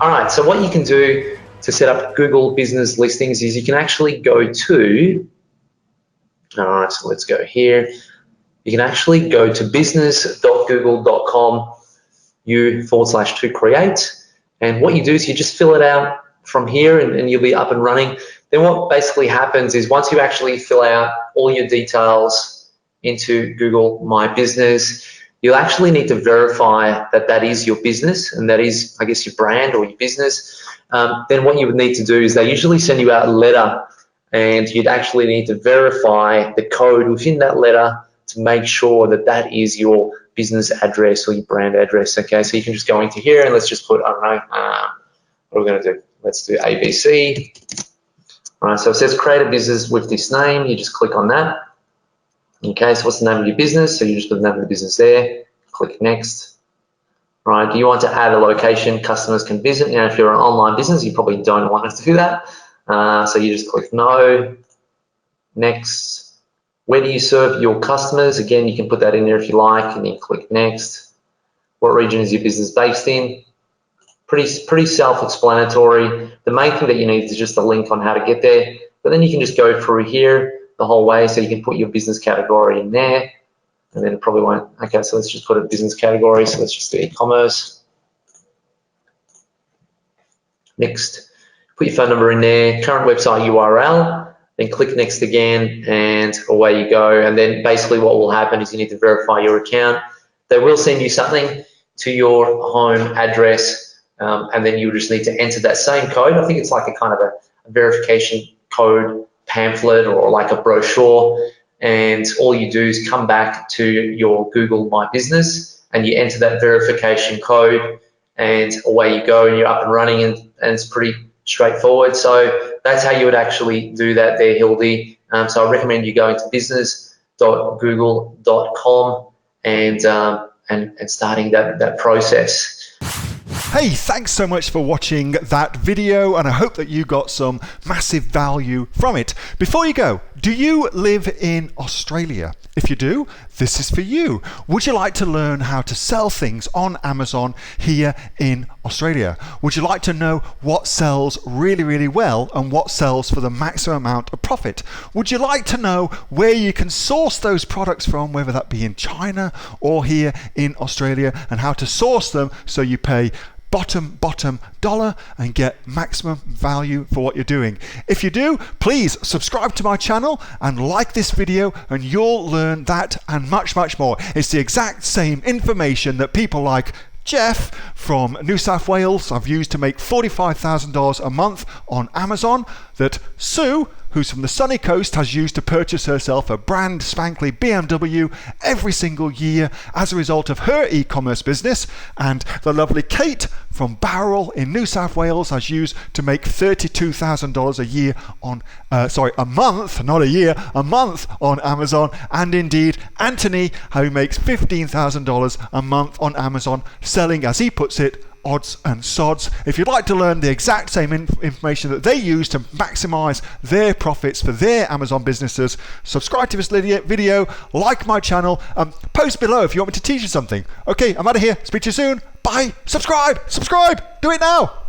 All right, so what you can do to set up Google business listings is you can actually go to, all right, so let's go here. You can actually go to business.google.com/to create. And what you do is you just fill it out from here and you'll be up and running. Then what basically happens is once you actually fill out all your details into Google My Business, you'll actually need to verify that that is your business and that is, I guess, your brand or your business. Then what you would need to do is they usually send you out a letter and you'd actually need to verify the code within that letter to make sure that that is your business address or your brand address. Okay, so you can just go into here and let's just put, I don't know, what are we going to do? Let's do ABC. All right, so it says create a business with this name. You just click on that. Okay, so what's the name of your business? So you just put the name of the business there. Click next. All right, do you want to add a location customers can visit? Now, if you're an online business, you probably don't want us to do that. So you just click no. Next. Where do you serve your customers? Again, you can put that in there if you like, and then click next. What region is your business based in? Pretty self-explanatory. The main thing that you need is just a link on how to get there, but then you can just go through here the whole way, so you can put your business category in there, and then it probably won't. Okay, so let's just put a business category, so let's just do e-commerce. Next, put your phone number in there, current website URL, then click next again, and away you go. And then basically what will happen is you need to verify your account. They will send you something to your home address, and then you just need to enter that same code. I think it's like a kind of a verification code pamphlet or like a brochure, and all you do is come back to your Google My Business and you enter that verification code, and away you go, and you're up and running, and it's pretty straightforward. So that's how you would actually do that there, Hildy. So I recommend you going to business.google.com and starting that process. Hey, thanks so much for watching that video, and I hope that you got some massive value from it. Before you go, do you live in Australia? If you do, this is for you. Would you like to learn how to sell things on Amazon here in Australia? Would you like to know what sells really, really well and what sells for the maximum amount of profit? Would you like to know where you can source those products from, whether that be in China or here in Australia, and how to source them so you pay bottom dollar and get maximum value for what you're doing? If you do, please subscribe to my channel and like this video, and you'll learn that and much more. It's the exact same information that people like Jeff from New South Wales have used to make $45,000 a month on Amazon, that Sue, who's from the sunny coast, has used to purchase herself a brand spankly BMW every single year as a result of her e-commerce business, and the lovely Kate from Bowral in New South Wales has used to make $32,000 a year on, a month, not a year, a month on Amazon, and indeed Anthony, who makes $15,000 a month on Amazon, selling, as he puts it, odds and sods. If you'd like to learn the exact same information that they use to maximize their profits for their Amazon businesses, subscribe to this video, like my channel, post below if you want me to teach you something. Okay, I'm out of here. Speak to you soon. Bye. Subscribe. Do it now.